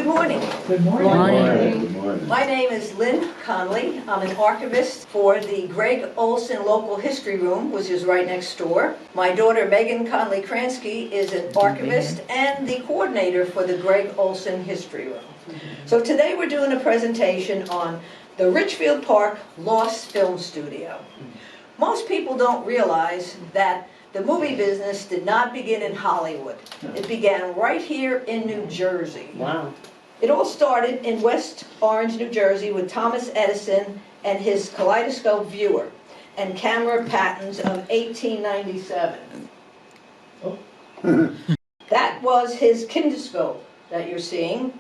Good morning. Good morning. Good morning. My name is Lynn Conley. I'm an archivist for the Greg Olsen Local History Room, which is right next door. My daughter Megan Conley Kransky is an archivist and the coordinator for the Greg Olsen History Room. So today we're doing a presentation on the Ridgefield Park Lost Film Studio. Most people don't realize that the movie business did not begin in Hollywood. It began right here in New Jersey. Wow. It all started in West Orange, New Jersey with Thomas Edison and his kaleidoscope viewer and camera patents of 1897. Oh. That was his kinescope that you're seeing.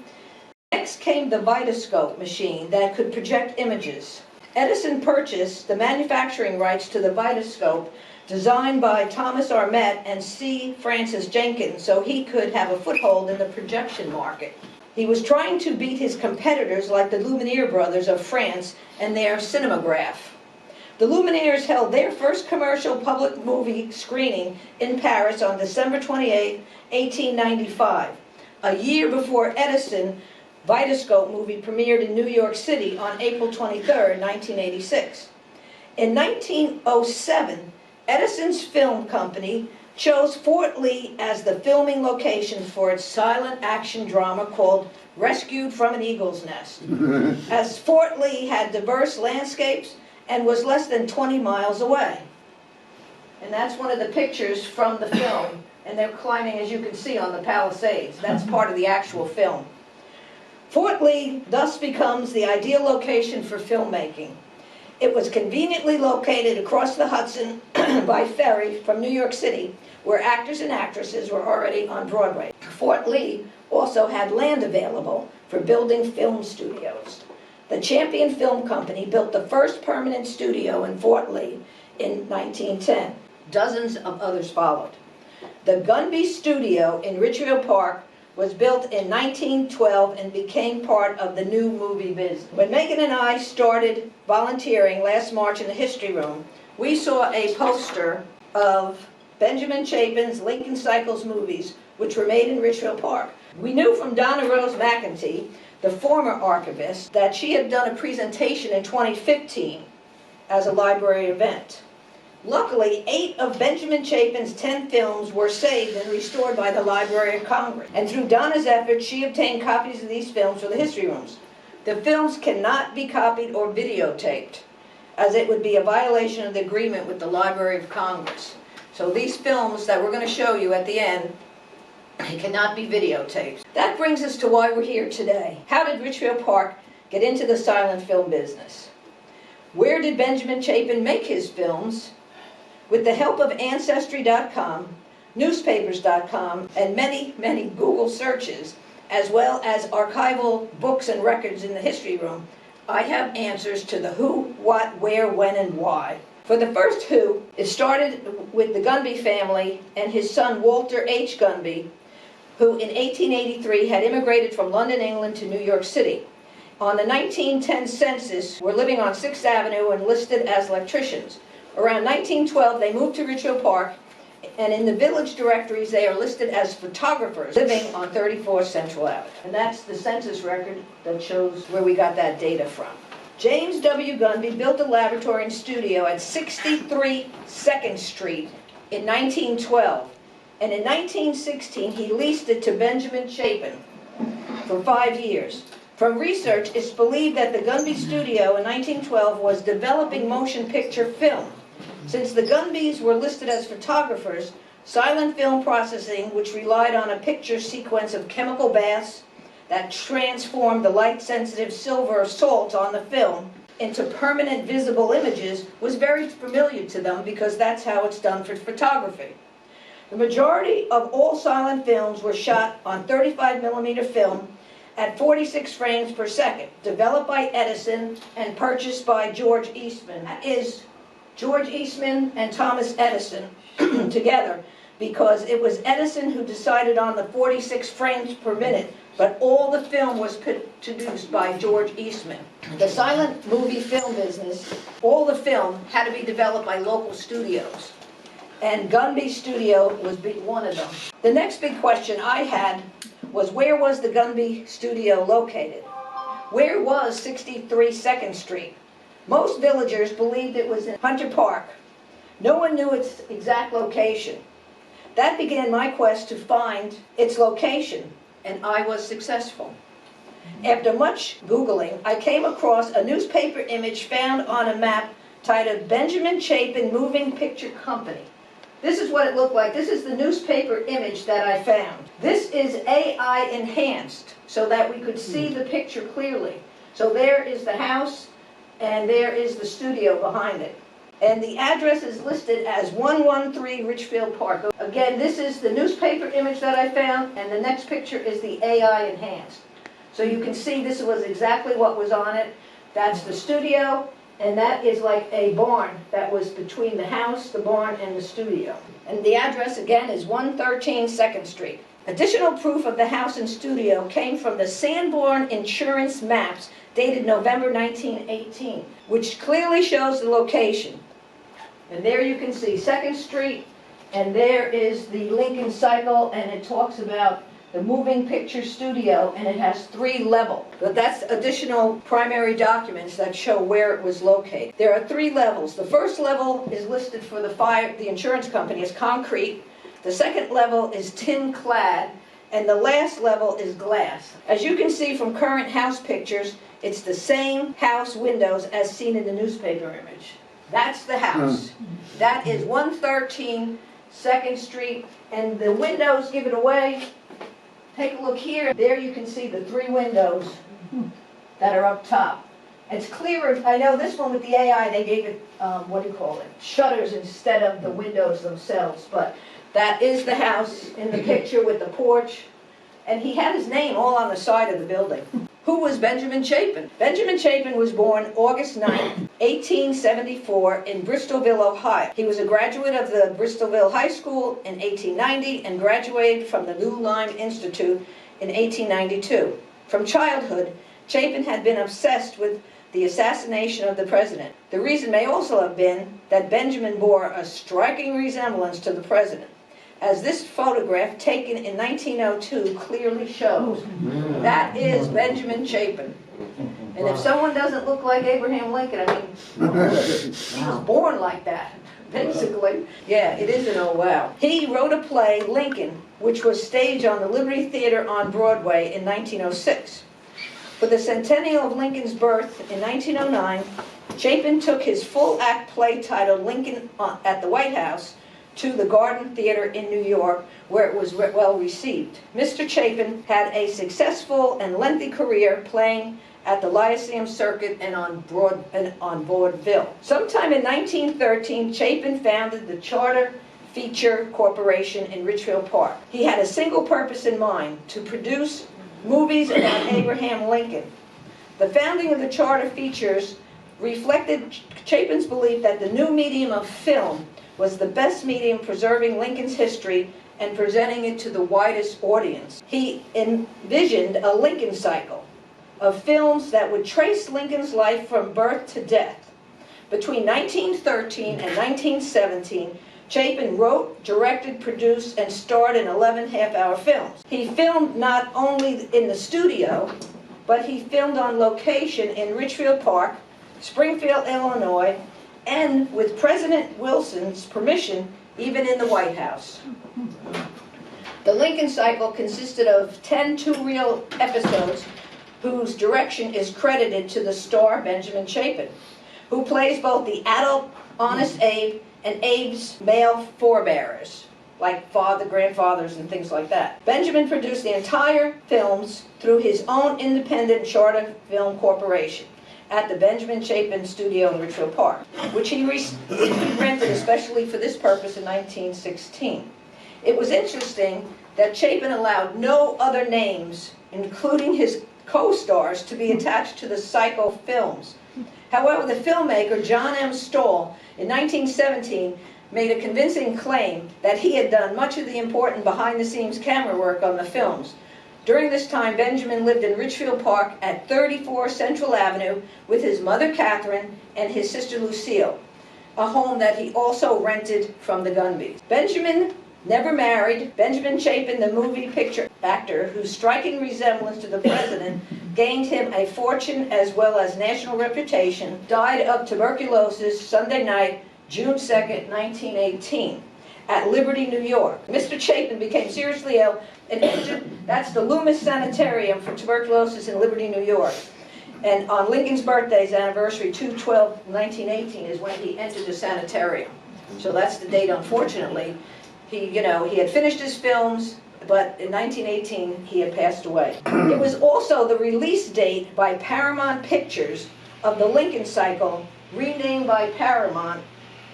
Next came the Vitascope machine that could project images. Edison purchased the manufacturing rights to the Vitascope designed by Thomas Armet and C. Francis Jenkins so he could have a foothold in the projection market. He was trying to beat his competitors like the Lumiere brothers of France and their cinematograph. The Lumières held their first commercial public movie screening in Paris on December 28, 1895, a year before Edison Vitascope movie premiered in New York City on April 23, 1986. In 1907, Edison's film company chose Fort Lee as the filming location for its silent action drama called Rescued from an Eagle's Nest, as Fort Lee had diverse landscapes and was less than 20 miles away. And that's one of the pictures from the film, and they're climbing, as you can see, on the Palisades. That's part of the actual film. Fort Lee thus becomes the ideal location for filmmaking. It was conveniently located across the Hudson by ferry from New York City, where actors and actresses were already on Broadway. Fort Lee also had land available for building film studios. The Champion Film Company built the first permanent studio in Fort Lee in 1910. Dozens of others followed. The Gunby Studio in Ridgefield Park was built in 1912 and became part of the new movie business. When Megan and I started volunteering last March in the History Room, we saw a poster of Benjamin Chapin's Lincoln Cycles movies, which were made in Ridgefield Park. We knew from Donna Rose McEntee, the former archivist, that she had done a presentation in 2015 as a library event. Luckily, 8 of Benjamin Chapin's 10 films were saved and restored by the Library of Congress. And through Donna's efforts, she obtained copies of these films for the history rooms. The films cannot be copied or videotaped, as it would be a violation of the agreement with the Library of Congress. So these films that we're going to show you at the end, they cannot be videotaped. That brings us to why we're here today. How did Ridgefield Park get into the silent film business? Where did Benjamin Chapin make his films? With the help of Ancestry.com, newspapers.com, and many, many Google searches, as well as archival books and records in the history room, I have answers to the who, what, where, when, and why. For the first who, it started with the Gunby family and his son Walter H. Gunby, who in 1883 had immigrated from London, England to New York City. On the 1910 census, were living on 6th Avenue and listed as electricians. Around 1912, they moved to Ridgefield Park, and in the village directories, they are listed as photographers living on 34 Central Avenue. And that's the census record that shows where we got that data from. James W. Gunby built a laboratory and studio at 63 2nd Street in 1912. And in 1916, he leased it to Benjamin Chapin for 5 years. From research, it's believed that the Gunby studio in 1912 was developing motion picture film. Since the Gunbys were listed as photographers, silent film processing, which relied on a picture sequence of chemical baths that transformed the light-sensitive silver salt on the film into permanent visible images, was very familiar to them because that's how it's done for photography. The majority of all silent films were shot on 35mm film at 46 frames per second, developed by Edison and purchased by George Eastman. That is George Eastman and Thomas Edison together, because it was Edison who decided on the 46 frames per minute, but all the film was produced by George Eastman. The silent movie film business, all the film had to be developed by local studios, and Gunby Studio was one of them. The next big question I had was, where was the Gunby studio located? Where was 63 2nd Street? Most villagers believed it was in Hunter Park. No one knew its exact location. That began my quest to find its location, and I was successful. After much Googling, I came across a newspaper image found on a map titled Benjamin Chapin Moving Picture Company. This is what it looked like. This is the newspaper image that I found. This is AI enhanced so that we could see the picture clearly. So there is the house and there is the studio behind it. And the address is listed as 113 Ridgefield Park. Again, this is the newspaper image that I found, and the next picture is the AI enhanced. So you can see this was exactly what was on it. That's the studio, and that is like a barn that was between the house, the barn, and the studio. And the address again is 113 2nd Street. Additional proof of the house and studio came from the Sanborn insurance maps dated November 1918, which clearly shows the location. And there you can see 2nd Street, and there is the Lincoln Cycle, and it talks about the moving picture studio, and it has 3 levels. But that's additional primary documents that show where it was located. There are 3 levels. The first level is listed for the insurance company as concrete. The second level is tin clad, and the last level is glass. As you can see from current house pictures, it's the same house windows as seen in the newspaper image. That's the house. That is 113 2nd Street, and the windows give it away. Take a look here. There you can see the 3 windows that are up top. It's clearer. I know this one with the AI, they gave it, shutters instead of the windows themselves. But that is the house in the picture with the porch. And he had his name all on the side of the building. Who was Benjamin Chapin? Benjamin Chapin was born August 9, 1874 in Bristolville, Ohio. He was a graduate of the Bristolville High School in 1890 and graduated from the New Line Institute in 1892. From childhood, Chapin had been obsessed with the assassination of the president. The reason may also have been that Benjamin bore a striking resemblance to the president, as this photograph taken in 1902 clearly shows. That is Benjamin Chapin. And if someone doesn't look like Abraham Lincoln, I mean, he was born like that, basically. Yeah, it is an oh wow. He wrote a play, Lincoln, which was staged on the Liberty Theater on Broadway in 1906. For the centennial of Lincoln's birth in 1909, Chapin took his full-act play titled Lincoln at the White House to the Garden Theater in New York, where it was well received. Mr. Chapin had a successful and lengthy career playing at the Lyceum Circuit and on vaudeville. Sometime in 1913, Chapin founded the Charter Feature Corporation in Ridgefield Park. He had a single purpose in mind: to produce movies about Abraham Lincoln. The founding of the Charter Features reflected Chapin's belief that the new medium of film was the best medium preserving Lincoln's history and presenting it to the widest audience. He envisioned a Lincoln cycle of films that would trace Lincoln's life from birth to death. Between 1913 and 1917, Chapin wrote, directed, produced, and starred in 11 half-hour films. He filmed not only in the studio, but he filmed on location in Ridgefield Park, Springfield, Illinois, and with President Wilson's permission, even in the White House. The Lincoln cycle consisted of 10 two-reel episodes whose direction is credited to the star Benjamin Chapin, who plays both the adult Honest Abe and Abe's male forebearers, like father, grandfathers, and things like that. Benjamin produced the entire films through his own independent Charter Film Corporation at the Benjamin Chapin Studio in Ridgefield Park, which he rented especially for this purpose in 1916. It was interesting that Chapin allowed no other names, including his co-stars, to be attached to the Psycho films. However, the filmmaker John M. Stahl in 1917 made a convincing claim that he had done much of the important behind-the-scenes camera work on the films. During this time, Benjamin lived in Ridgefield Park at 34 Central Avenue with his mother Catherine and his sister Lucille, a home that he also rented from the Gunbys. Benjamin Never married, Benjamin Chapin, the movie picture actor whose striking resemblance to the president gained him a fortune as well as national reputation, died of tuberculosis Sunday night, June 2nd, 1918, at Liberty, New York. Mr. Chapin became seriously ill and entered, that's the Loomis Sanitarium for tuberculosis in Liberty, New York. And on Lincoln's birthday's anniversary, 2/12/1918, is when he entered the sanitarium. So that's the date, unfortunately. He had finished his films, but in 1918, he had passed away. It was also the release date by Paramount Pictures of the Lincoln cycle, renamed by Paramount,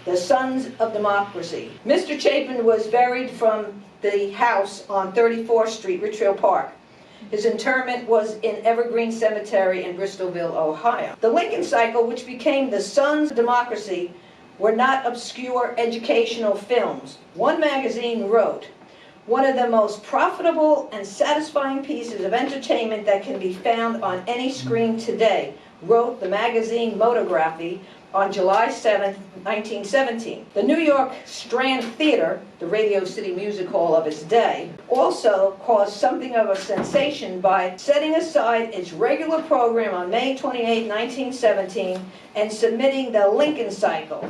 The Sons of Democracy. Mr. Chapin was buried from the house on 34th Street, Ridgefield Park. His interment was in Evergreen Cemetery in Bristolville, Ohio. The Lincoln cycle, which became The Sons of Democracy, were not obscure educational films. One magazine wrote, "One of the most profitable and satisfying pieces of entertainment that can be found on any screen today," wrote the magazine Motography on July 7, 1917. The New York Strand Theater, the Radio City Music Hall of its day, also caused something of a sensation by setting aside its regular program on May 28, 1917, and submitting the Lincoln cycle.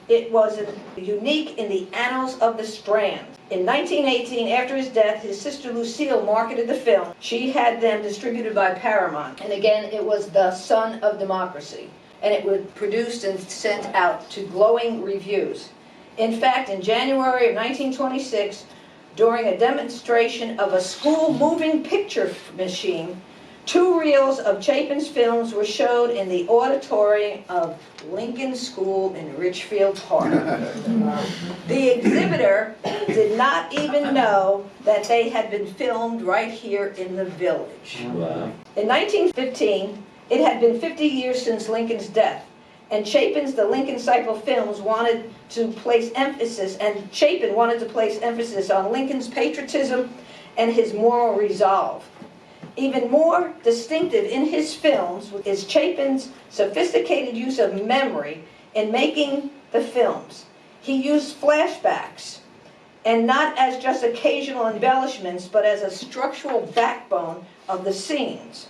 It was unique in the annals of the Strand. In 1918, after his death, his sister Lucille marketed the film. She had them distributed by Paramount. And again, it was The Son of Democracy. And it was produced and sent out to glowing reviews. In fact, in January of 1926, during a demonstration of a school moving picture machine, 2 reels of Chapin's films were showed in the auditorium of Lincoln School in Ridgefield Park. The exhibitor did not even know that they had been filmed right here in the village. Wow. In 1915, it had been 50 years since Lincoln's death, and Chapin's The Lincoln Cycle films wanted to place emphasis, and Chapin wanted to place emphasis on Lincoln's patriotism and his moral resolve. Even more distinctive in his films is Chapin's sophisticated use of memory in making the films. He used flashbacks, and not as just occasional embellishments, but as a structural backbone of the scenes,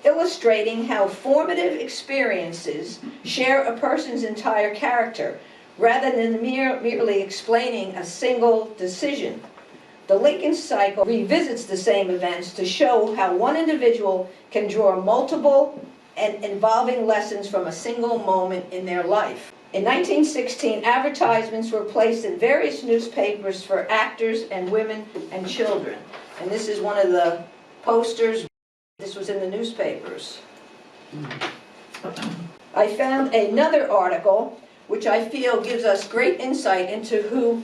illustrating how formative experiences share a person's entire character, rather than merely explaining a single decision. The Lincoln cycle revisits the same events to show how one individual can draw multiple and involving lessons from a single moment in their life. In 1916, advertisements were placed in various newspapers for actors and women and children. And this is one of the posters. This was in the newspapers. I found another article which I feel gives us great insight into who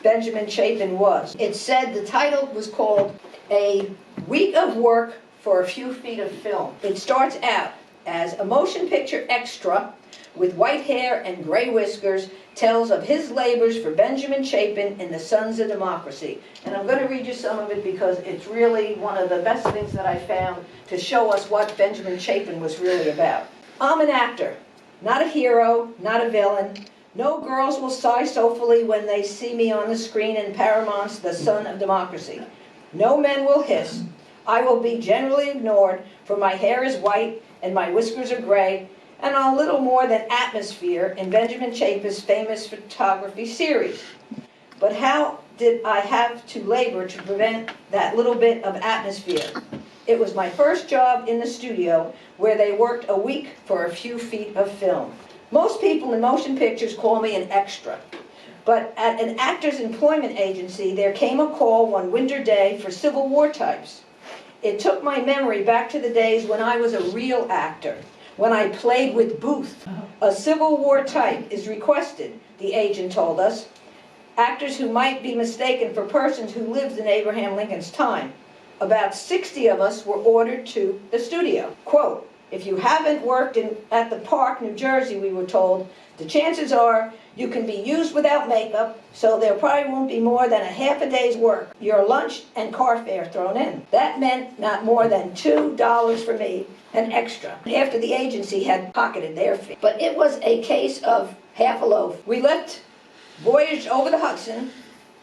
Benjamin Chapin was. It said the title was called A Week of Work for a Few Feet of Film. It starts out as a motion picture extra with white hair and gray whiskers tells of his labors for Benjamin Chapin in The Sons of Democracy. And I'm going to read you some of it because it's really one of the best things that I found to show us what Benjamin Chapin was really about. I'm an actor, not a hero, not a villain. No girls will sigh soulfully when they see me on the screen in Paramount's The Son of Democracy. No men will hiss. I will be generally ignored, for my hair is white and my whiskers are gray, and a little more than atmosphere in Benjamin Chapin's famous photography series. But how did I have to labor to prevent that little bit of atmosphere? It was my first job in the studio, where they worked a week for a few feet of film. Most people in motion pictures call me an extra, but at an actor's employment agency, there came a call one winter day for Civil War types. It took my memory back to the days when I was a real actor, when I played with Booth. A Civil War type is requested, the agent told us. Actors who might be mistaken for persons who lived in Abraham Lincoln's time. About 60 of us were ordered to the studio. Quote, "If you haven't worked at the Park, New Jersey," we were told, "the chances are you can be used without makeup, so there probably won't be more than a half a day's work, your lunch and car fare thrown in." That meant not more than $2 for me, an extra, after the agency had pocketed their fee. But it was a case of half a loaf. We voyaged over the Hudson,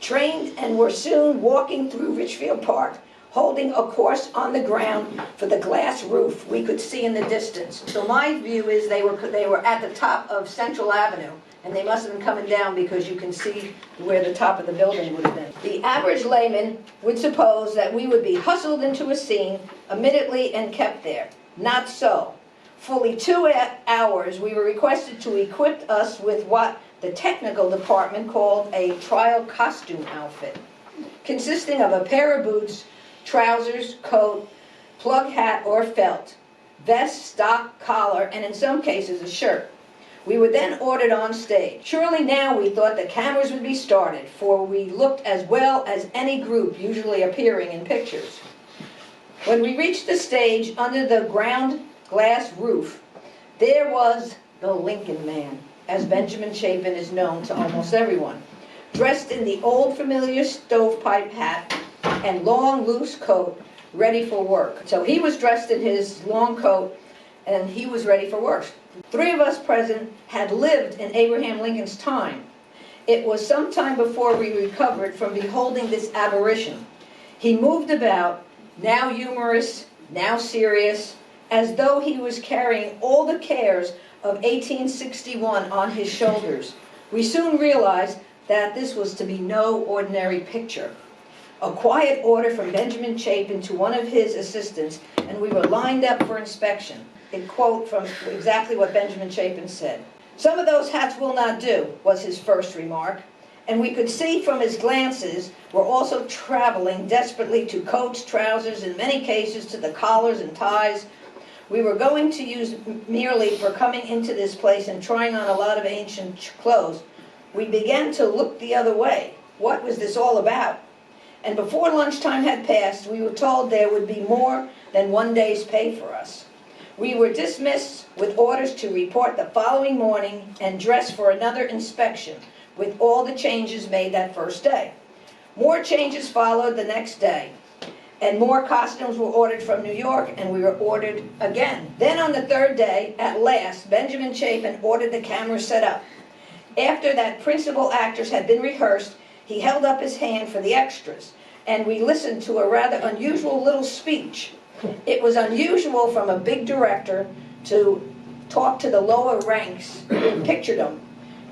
trained and were soon walking through Ridgefield Park, holding a course on the ground for the glass roof we could see in the distance. So my view is they were at the top of Central Avenue, and they must have been coming down because you can see where the top of the building would have been. The average layman would suppose that we would be hustled into a scene immediately and kept there. Not so. Fully 2 hours, we were requested to equip us with what the technical department called a trial costume outfit, consisting of a pair of boots, trousers, coat, plug hat or felt, vest, stock, collar, and in some cases a shirt. We were then ordered on stage. Surely now we thought the cameras would be started, for we looked as well as any group usually appearing in pictures. When we reached the stage under the ground glass roof, there was the Lincoln Man, as Benjamin Chapin is known to almost everyone, dressed in the old familiar stovepipe hat and long loose coat, ready for work. So he was dressed in his long coat and he was ready for work. 3 of us present had lived in Abraham Lincoln's time. It was some time before we recovered from beholding this apparition. He moved about, now humorous, now serious, as though he was carrying all the cares of 1861 on his shoulders. We soon realized that this was to be no ordinary picture. A quiet order from Benjamin Chapin to one of his assistants, and we were lined up for inspection. A quote from exactly what Benjamin Chapin said. "Some of those hats will not do," was his first remark, and we could see from his glances we're also traveling desperately to coats, trousers, in many cases to the collars and ties we were going to use merely for coming into this place and trying on a lot of ancient clothes. We began to look the other way. What was this all about? And before lunchtime had passed, we were told there would be more than 1 day's pay for us. We were dismissed with orders to report the following morning and dress for another inspection, with all the changes made that first day. More changes followed the next day, and more costumes were ordered from New York, and we were ordered again. Then on the 3rd day, at last, Benjamin Chapin ordered the cameras set up. After that principal actors had been rehearsed, he held up his hand for the extras, and we listened to a rather unusual little speech. It was unusual from a big director to talk to the lower ranks in picturedom.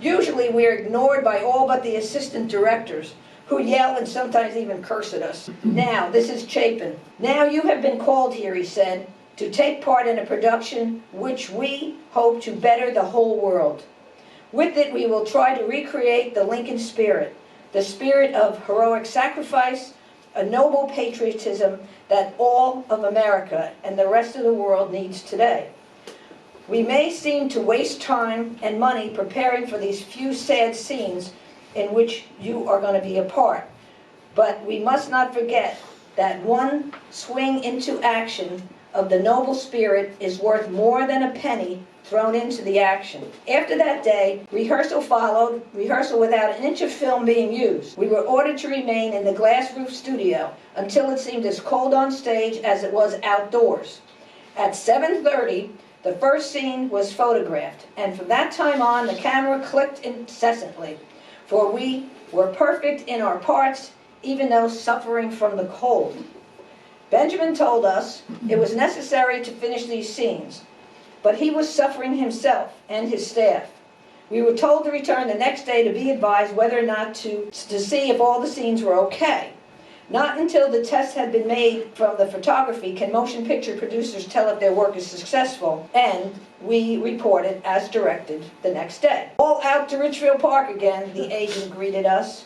Usually we are ignored by all but the assistant directors, who yell and sometimes even curse at us. Now, this is Chapin. "Now you have been called here," he said, "to take part in a production which we hope to better the whole world. With it we will try to recreate the Lincoln spirit, the spirit of heroic sacrifice, a noble patriotism that all of America and the rest of the world needs today. We may seem to waste time and money preparing for these few sad scenes in which you are going to be a part, but we must not forget that one swing into action of the noble spirit is worth more than a penny thrown into the action." After that day, rehearsal followed, rehearsal without an inch of film being used. We were ordered to remain in the glass roof studio until it seemed as cold on stage as it was outdoors. At 7:30, the first scene was photographed, and from that time on, the camera clicked incessantly, for we were perfect in our parts, even though suffering from the cold. Benjamin told us it was necessary to finish these scenes, but he was suffering himself and his staff. We were told to return the next day to be advised whether or not to see if all the scenes were okay. Not until the tests had been made from the photography can motion picture producers tell if their work is successful, and we reported as directed the next day. "All out to Ridgefield Park again," the agent greeted us.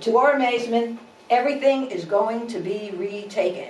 To our amazement, everything is going to be retaken.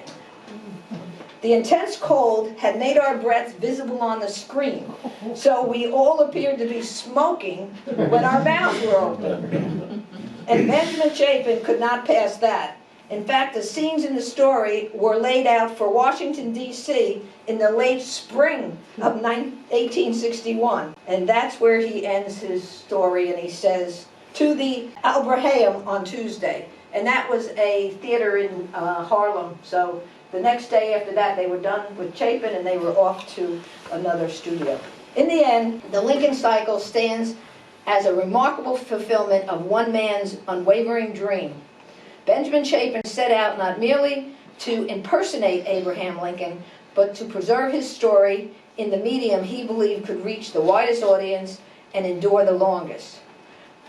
The intense cold had made our breaths visible on the screen, so we all appeared to be smoking when our mouths were open. And Benjamin Chapin could not pass that. In fact, the scenes in the story were laid out for Washington, D.C. in the late spring of 1861. And that's where he ends his story, and he says, "To the Alberhaim on Tuesday." And that was a theater in Harlem. So the next day after that, they were done with Chapin, and they were off to another studio. In the end, the Lincoln cycle stands as a remarkable fulfillment of one man's unwavering dream. Benjamin Chapin set out not merely to impersonate Abraham Lincoln, but to preserve his story in the medium he believed could reach the widest audience and endure the longest.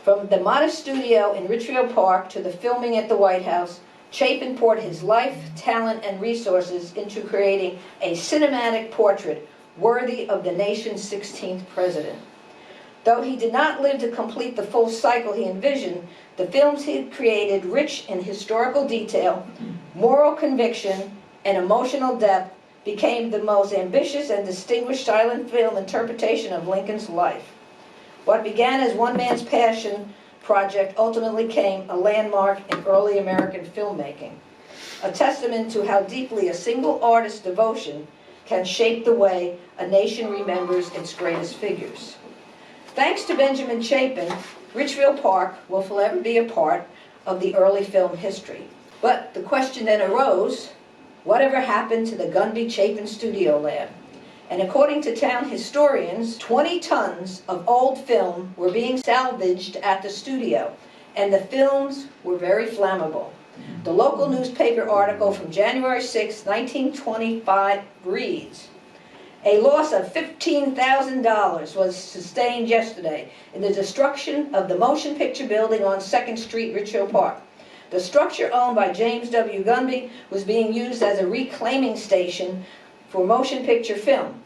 From the modest studio in Ridgefield Park to the filming at the White House, Chapin poured his life, talent, and resources into creating a cinematic portrait worthy of the nation's 16th president. Though he did not live to complete the full cycle he envisioned, the films he had created, rich in historical detail, moral conviction, and emotional depth, became the most ambitious and distinguished silent film interpretation of Lincoln's life. What began as one man's passion project ultimately became a landmark in early American filmmaking, a testament to how deeply a single artist's devotion can shape the way a nation remembers its greatest figures. Thanks to Benjamin Chapin, Ridgefield Park will forever be a part of the early film history. But the question then arose, whatever happened to the Gunby-Chapin Studio Lab? And according to town historians, 20 tons of old film were being salvaged at the studio, and the films were very flammable. The local newspaper article from January 6, 1925 reads, "A loss of $15,000 was sustained yesterday in the destruction of the motion picture building on 2nd Street, Ridgefield Park. The structure owned by James W. Gunby was being used as a reclaiming station for motion picture film.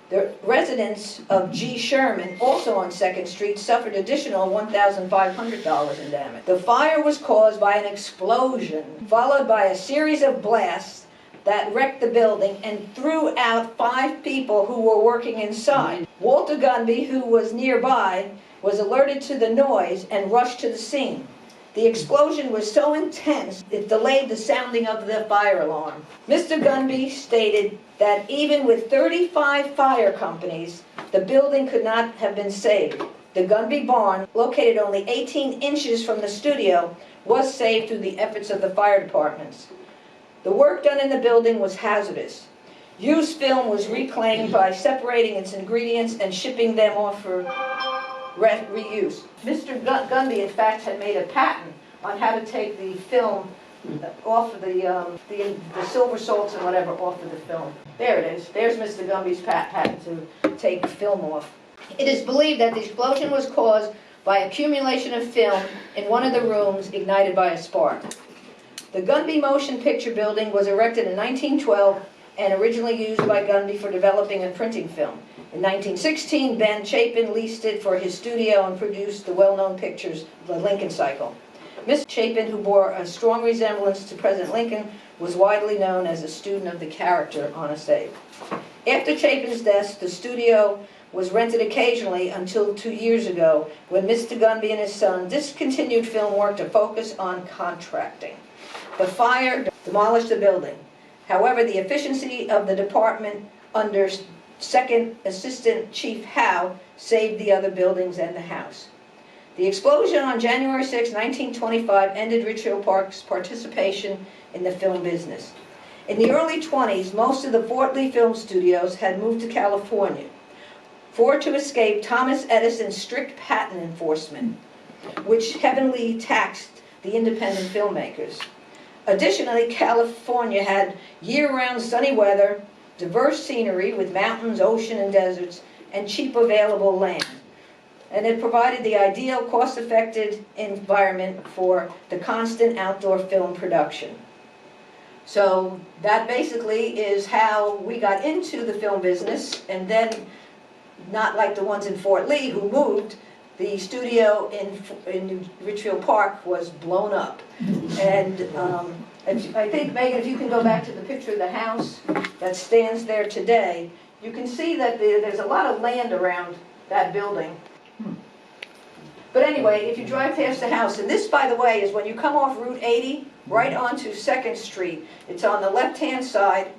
The residents of G. Sherman, also on 2nd Street, suffered additional $1,500 in damage. The fire was caused by an explosion, followed by a series of blasts that wrecked the building and threw out 5 people who were working inside. Walter Gunby, who was nearby, was alerted to the noise and rushed to the scene. The explosion was so intense, it delayed the sounding of the fire alarm. Mr. Gunby stated that even with 35 fire companies, the building could not have been saved. The Gunby barn, located only 18 inches from the studio, was saved through the efforts of the fire departments. The work done in the building was hazardous. Used film was reclaimed by separating its ingredients and shipping them off for reuse. Mr. Gunby, in fact, had made a patent on how to take the film off of the silver salts and whatever off of the film. There it is. There's Mr. Gunby's patent to take film off. It is believed that the explosion was caused by accumulation of film in one of the rooms ignited by a spark. The Gunby Motion Picture Building was erected in 1912 and originally used by Gunby for developing and printing film. In 1916, Ben Chapin leased it for his studio and produced the well-known pictures, The Lincoln Cycle. Mr. Chapin, who bore a strong resemblance to President Lincoln, was widely known as a student of the character Honest Abe. After Chapin's death, the studio was rented occasionally until 2 years ago, when Mr. Gunby and his son discontinued film work to focus on contracting. The fire demolished the building. However, the efficiency of the department under Second Assistant Chief Howe saved the other buildings and the house. The explosion on January 6, 1925 ended Ridgefield Park's participation in the film business. In the early 20s, most of the Fort Lee film studios had moved to California, to escape Thomas Edison's strict patent enforcement, which heavily taxed the independent filmmakers. Additionally, California had year-round sunny weather, diverse scenery with mountains, ocean, and deserts, and cheap available land. And it provided the ideal cost-effective environment for the constant outdoor film production. So that basically is how we got into the film business, and then, not like the ones in Fort Lee who moved, the studio in Ridgefield Park was blown up. And I think, Megan, if you can go back to the picture of the house that stands there today, you can see that there's a lot of land around that building. But anyway, if you drive past the house, and this, by the way, is when you come off Route 80, right onto 2nd Street. It's on the left-hand side.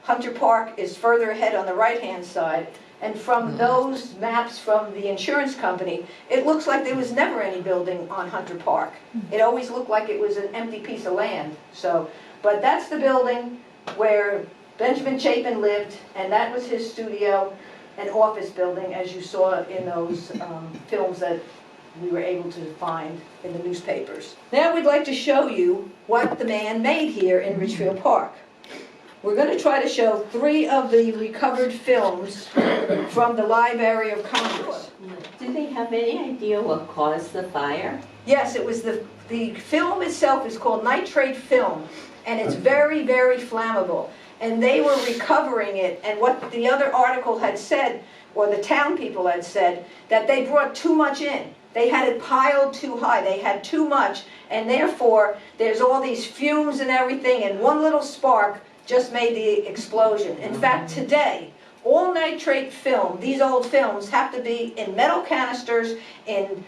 Hunter Park is further ahead on the right-hand side. And from those maps from the insurance company, it looks like there was never any building on Hunter Park. It always looked like it was an empty piece of land. So, but that's the building where Benjamin Chapin lived, and that was his studio and office building, as you saw in those films that we were able to find in the newspapers. Now we'd like to show you what the man made here in Ridgefield Park. We're going to try to show 3 of the recovered films from the Library of Congress. Do they have any idea what caused the fire? Yes, it was the film itself is called nitrate film, and it's very, very flammable. And they were recovering it, and what the other article had said, or the town people had said, that they brought too much in. They had it piled too high, they had too much, and therefore there's all these fumes and everything, and one little spark just made the explosion. In fact, today, all nitrate film, these old films, have to be in metal canisters in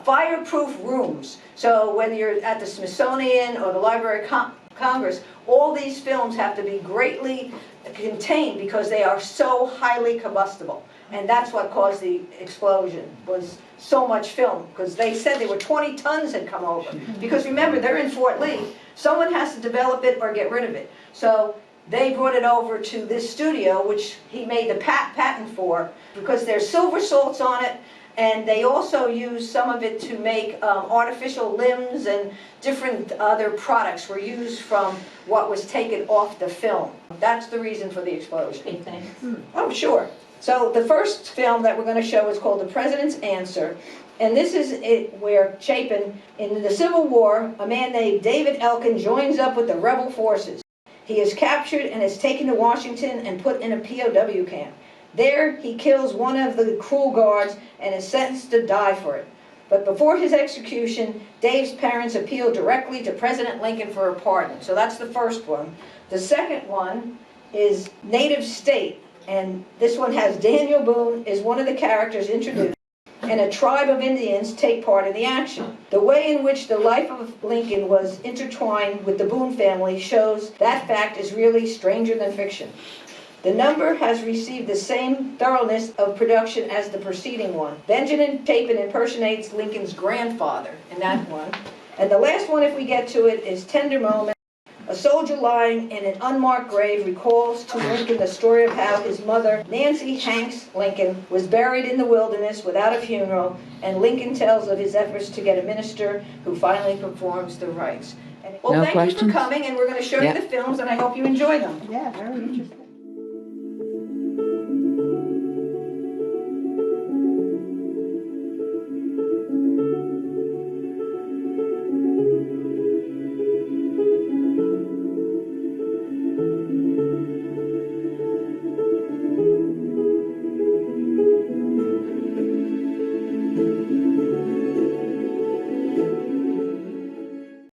fireproof rooms. So whether you're at the Smithsonian or the Library of Congress, all these films have to be greatly contained because they are so highly combustible. And that's what caused the explosion, was so much film. Because they said there were 20 tons had come over. Because remember, they're in Fort Lee. Someone has to develop it or get rid of it. So they brought it over to this studio, which he made the patent for, because there's silver salts on it, and they also use some of it to make artificial limbs, and different other products were used from what was taken off the film. That's the reason for the explosion. Okay, thanks. Oh, sure. So the first film that we're going to show is called The President's Answer. And this is it where Chapin, in the Civil War, a man named David Elkin joins up with the rebel forces. He is captured and is taken to Washington and put in a POW camp. There, he kills one of the cruel guards and is sentenced to die for it. But before his execution, Dave's parents appeal directly to President Lincoln for a pardon. So that's the first one. The second one is Native State, and this one has Daniel Boone is one of the characters introduced, and a tribe of Indians take part in the action. The way in which the life of Lincoln was intertwined with the Boone family shows that fact is really stranger than fiction. The number has received the same thoroughness of production as the preceding one. Benjamin Chapin impersonates Lincoln's grandfather in that one. And the last one, if we get to it, is Tender Moment. A soldier lying in an unmarked grave recalls to Lincoln the story of how his mother, Nancy Hanks Lincoln, was buried in the wilderness without a funeral, and Lincoln tells of his efforts to get a minister who finally performs the rites. Well, No thank questions? you for coming, and we're going to show you the films, and I hope you enjoy them. Yeah, very interesting.